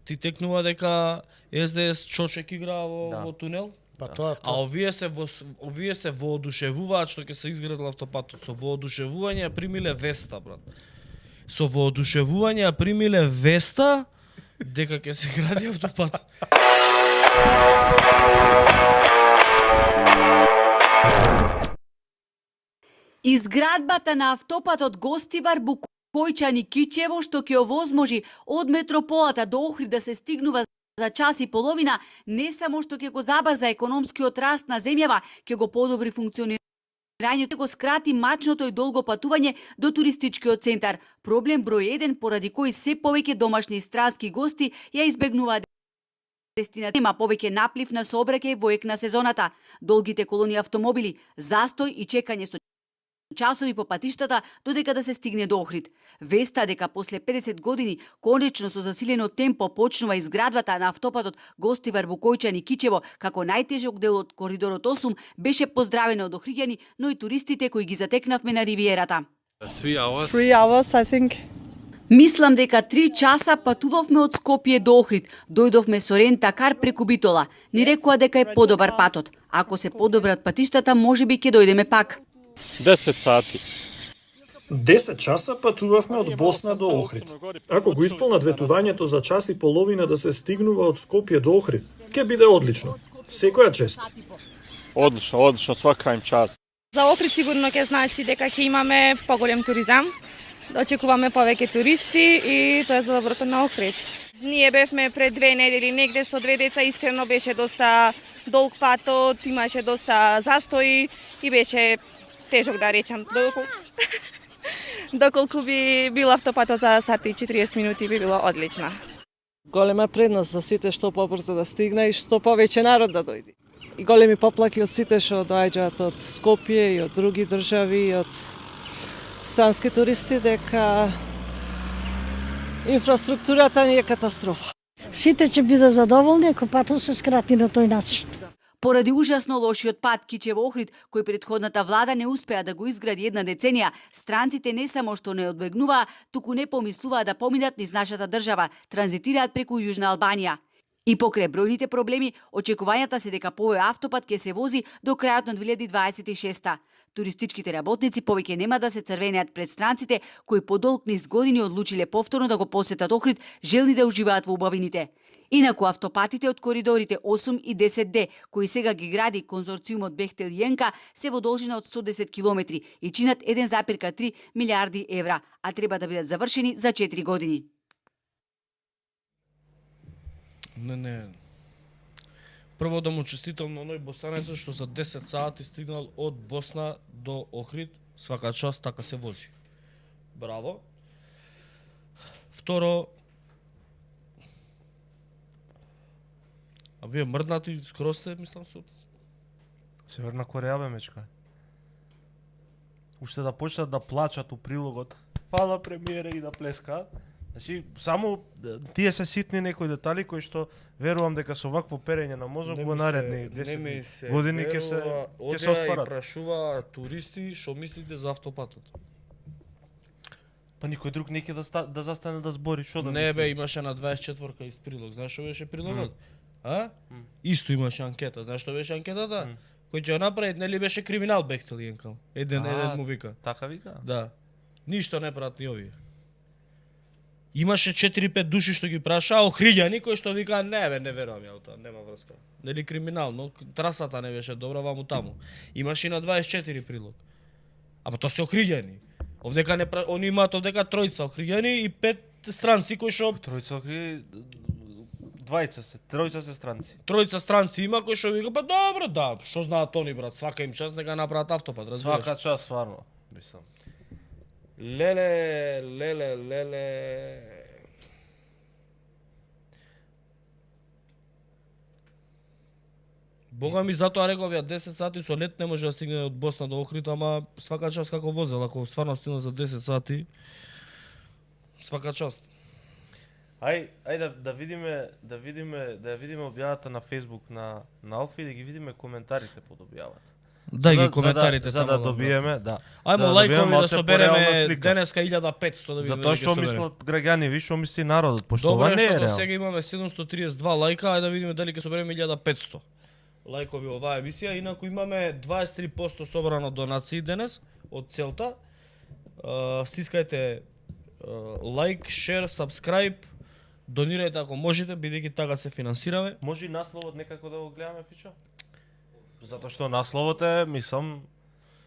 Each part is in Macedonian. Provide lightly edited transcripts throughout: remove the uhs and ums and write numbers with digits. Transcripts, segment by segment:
ти текнува дека СДС Чочек играа Да. во тунел? Па тоа А овие се воодушевуваат што ќе се изградил автопатот. Со воодушевување примиле веста, брат. Со воодушевување примиле веста дека ќе се гради автопат. Изградбата на автопатот Гостивар Букојчани Кичево што ќе овозможи од метрополата до Охрид да се стигнува за час и половина, не само што ќе го забрза економскиот раст на земјава, ќе го подобри функционирањето, го скрати мачното и долго патување до туристичкиот центар. Проблем број 1 поради кој се повеќе домашни и странски гости ја избегнуваат дестинација. Нема повеќе наплив на сообраќај во ек на сезоната. Долгите колони автомобили, застој и чекање со часови по патиштата додека да се стигне до Охрид. Веста дека после 50 години конечно со засилено темпо почнува изградбата на автопатот Гостивар Букојчани Кичево како најтежок дел од коридорот 8 беше поздравено од охриѓани, но и туристите кои ги затекнавме на ривиерата. 3 hours. 3 hours, I think. Мислам дека 3 часа патувавме од Скопје до Охрид. Дојдовме со рент-а-кар преку Битола. Ни рекоа дека е подобар патот. Ако се подобрат патиштата, можеби ќе дојдеме пак. 10 сати. 10 часа патувавме од Босна до Охрид. Ако го исполнат ветувањето за час и половина да се стигнува од Скопје до Охрид, ќе биде одлично. Секоја чест. Одлично, свака им час. За Охрид сигурно ќе значи дека ќе имаме поголем туризам. Очекуваме повеќе туристи и тоа е за доброто на Охрид. Ние бевме пред 2 недели негде со 2 деца, искрено беше доста долг патот, имаше доста застои и беше тежок да речам. Доколку би бил автопатот за сати и 40 минути би било одлично. Голема предност за сите што побрзо да стигне и што повеќе народ да дојде. И големи поплаки од сите што доаѓаат од Скопје и од други држави и од странски туристи дека инфраструктурата ни е катастрофа. Сите ќе биде задоволни ако патот се скрати на тој начин. Поради ужасно лошиот пат Кичево Охрид, кој претходната влада не успеа да го изгради една деценија, странците не само што не одбегнуваа, туку не помислуваа да поминат низ нашата држава, транзитираат преку Јужна Албанија. И покрај бројните проблеми, очекувањата се дека по овој автопат ќе се вози до крајот на 2026-та. Туристичките работници повеќе нема да се црвенеат пред странците кои по долг низ години одлучиле повторно да го посетат Охрид, желни да уживаат во убавините. Инаку автопатите од коридорите 8 и 10D, кои сега ги гради конзорциумот Бехтел и ЕНКА, се во должина од 110 километри и чинат 1,3 милиарди евра, а треба да бидат завршени за 4 години. Не. Прво да му честитам на оној босанецот што за 10 сати стигнал од Босна до Охрид, свака час така се вози. Браво. Второ, а вие мрднати скоро сте, мислам, со... Северна Кореја бе, мечка. Уште да почнат да плачат у прилогот. Фала премиера и да плескаат. Значи, само тие се ситни некои детали кои што верувам дека со вакво перење на мозок во наредни 10 години ќе се остварат. И прашува туристи што мислите за автопатот. Па никој друг не ќе да застане да збори, што да Не мисли? бе, имаше на 24-ка ист прилог. Знаеш што беше прилогот? Исто имаше анкета. Знаеш што беше анкетата? Кој ќе ја направи, нели беше криминал Бехтел и ЕНКА. Еден му вика. Така вика? Да. Ништо не прават ни овие. Имаше 4-5 души што ги прашаа охриѓани кои што викаа не бе, не верувам ја тоа, нема врска. Нели криминал, но трасата не беше добра ваму таму. Имаше и на 24 прилог. Ама тоа се охриѓани. Овдека не они имаат овдека тројца охриѓани и 5 странци кои што Тројца охриѓани, тројца се странци. Тројца странци има кои што вика па добро, да, што знаат они брат, свака им час нека направат автопат, разбираш? Свака час стварно, мислам. Леле. Бога ми затоа реков ја 10 сати со лет не може да стигне од Босна до Охрид, ама свака час како возел, ако стварно стигна за 10 сати, свака час. Ајде да видиме објавата на Facebook на Алфа и да ги видиме коментарите под објавата. Дај ги коментарите за да таму, добиеме, да. Ајмо да лајкови добиеме да малце пореална собереме слика. денеска 1500 да видиме. Затоа што мислат граѓани, виж што мисли народот, пошто Добро ова е не што е до реално. сега имаме 732 лајка, ајде да видиме дали ќе собереме 1500 лајкови оваа емисија, инаку имаме 23% собрано донации денес од целта. Стискајте лајк, шер, сабскрајб, донирајте ако можете, бидејќи така се финансираме. Може и насловот некако да го гледаме, Фичо? Затоа што насловот е, мислам,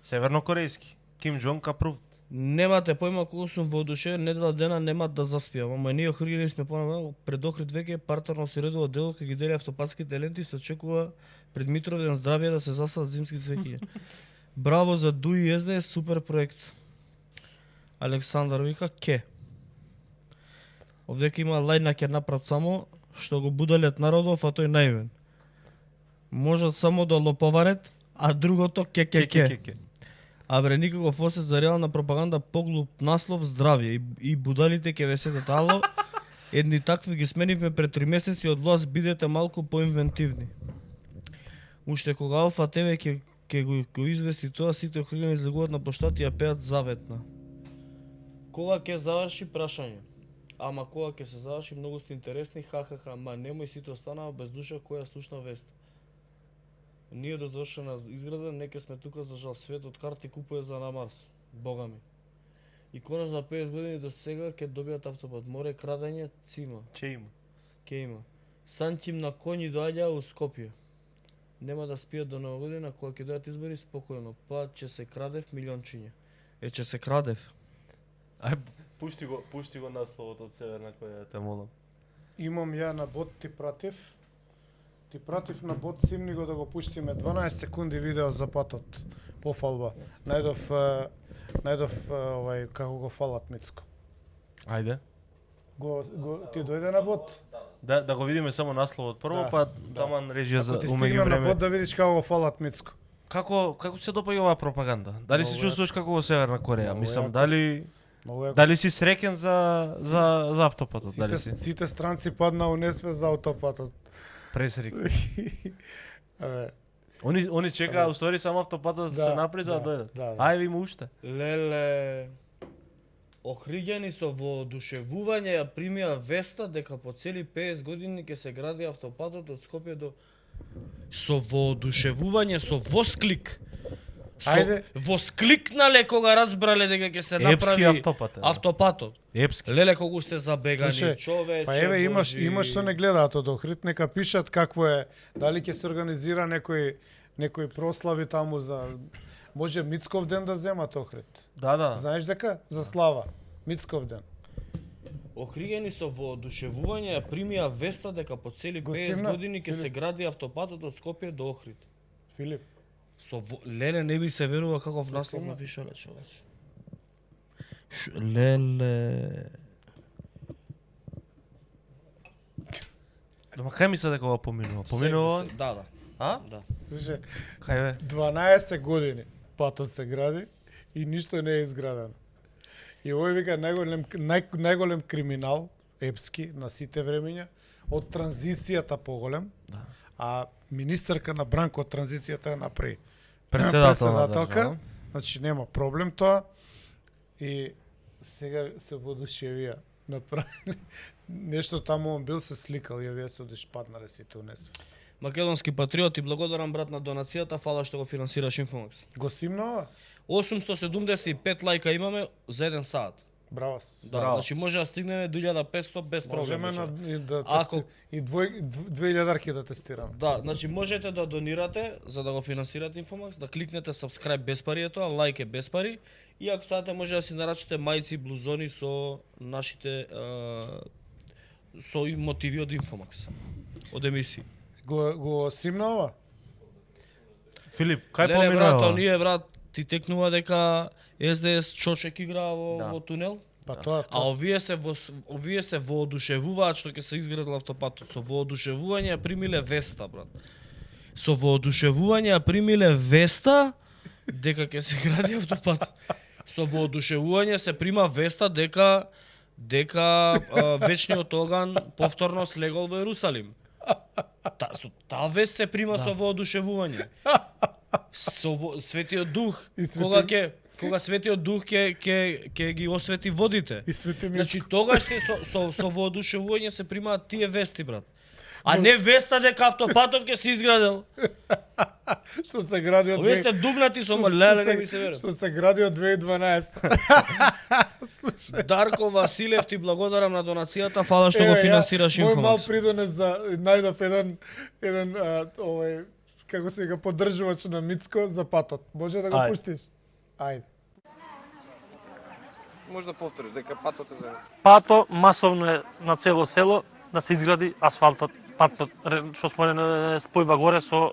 севернокорејски. Ким Џонг approved. Немате појма колку сум воодушевен, недела дена нема да заспиам, ама ние охригени сме понавремено пред Охрид веќе партнерно се редува дело кај ги дели автопатските ленти и се очекува пред Митровден здравје да се засадат зимски цвеќиња. Браво за ДУИ и СДС, супер проект. Александар вика ке. Овдека има лајна ќе напрат само што го будалет народов, а тој наивен. Можат само да лоповарет, а другото ке. А бре, никаков осет за реална пропаганда, поглуп наслов, здравје и будалите ќе ве сетат. Ало, едни такви ги сменивме пред 3 месеци од власт, бидете малку поинвентивни. Уште кога Алфа ТВ ќе го извести тоа, сите охригани излегуваат на площад и ја пеат заветна. Кога ќе заврши прашање? Ама кога ќе се заврши, многу сте интересни, хахаха, ама немој сите останаа без душа која слушна вест. Ние до завршена изграда, неке сме тука за жал, свет од карти купува за на Марс. Бога ми. И конец за 50 години до сега ќе добијат автопат. Море крадење, цима. Че има. Ке има. Сантим на коњи доаѓа у Скопје. Нема да спијат до нова година, кога ќе дојдат избори спокојно. Па ќе се крадев милиончиња. Ќе се крадев. Ај, пушти го насловот од Северна Кореја, те молам. Имам ја на бот ти пратив. Ти пратив на бот, симни го да го пуштиме 12 секунди видео за патот. Пофалба. Најдов овај како го фалат Мицко. Ајде. Ти дојде на бот? Да го видиме само насловот прво, Да, па да. таман режија за Ако ти умеѓу стигна на време. бот да видиш како го фалат Мицко. Како се допаѓа оваа пропаганда? Дали се Многу чувствуваш како во Северна Кореја? Многу Мислам, јако. дали Дали си среќен за автопатот? Дали си Сите странци паднаа у несвест за автопатот. пресрек? Абе, Они чекаа устори само автопатот да се напри за да дојдат. да. Ајде има уште. Леле, охриѓани со воодушевување ја примија веста дека по цели 50 години ќе се гради автопатот од Скопје до... Со воодушевување, со восклик. Ајде. Воскликнале кога разбрале дека ќе се Епски направи автопат. автопатот. Епски. Леле колку сте забегани, Слушај, човече. Па еве имаш Божи. што не гледаат од Охрид, нека пишат какво е, дали ќе се организира некој прослави таму за може Мицков ден да земат Охрид. Да. Знаеш дека за слава Мицков ден. Охриѓани со воодушевување ја примија веста дека по цели Го 50 симна, години ќе се Филип. гради автопатот од Скопје до Охрид. Филип, Леле, не би се верува каков наслов симна. напишале, човече. Леле. Ама кај мисля дека ова поминува? Поминува? Да. А? Да. слушај, Кај бе? 12 години патот се гради и ништо не е изградено. И овој вика најголем криминал епски на сите времења, од транзицијата поголем, а министерка на Бранко од транзицијата ја направи председателка, значи нема проблем тоа. И сега се воодушевија, направили нешто таму он бил се сликал и овие се паднале сите унесвест. Македонски патриоти, благодарам брат на донацијата, фала што го финансираш Инфомакс. Го симнава? 875 лајка имаме за 1 саат. Браво. Да, значи може да стигнеме 2500 без проблем. Можеме Ако- и 2000 да тестираме. Да, значи можете да донирате за да го финансирате Инфомакс, да кликнете subscribe без пари е тоа, лајк е без пари и ако сакате може да си нарачите мајци, блузони со нашите со мотиви од Инфомакс. Од емисии. Го симнава? Филип, кај Леле брат, поминува? оние брат ти текнува дека СДС Чочек играа во тунел. Па тоа. А овие се воодушевуваат што ќе се изградил автопатот. Со воодушевување ја примиле веста, брат. Со воодушевување ја примиле веста дека ќе се гради автопат. Со воодушевување се прима веста дека вечниот оган повторно слегол во Ерусалим. Таа вест се прима со воодушевување. Светиот Дух, И Свети- кога Светиот Дух ќе ги освети водите. И Свети Значи Мицко. тогаш со воодушевување се примаат тие вести, брат. А не веста дека автопатот ќе се изградил. Што се гради од Овие сте дувнати со леле, не ми се верува. Што се гради од 2012. Дарко Василев, ти благодарам на донацијата, фала што го финансираш Мој мал информација. придонес за најдов еден овој како се вика поддржувач на Мицко за патот. Може да го Ајде. пуштиш? Ајде. Може да повториш дека патот е за Пато масовно е на цело село да се изгради асфалтот, патот, што спојува горе со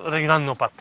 регионалниот пат.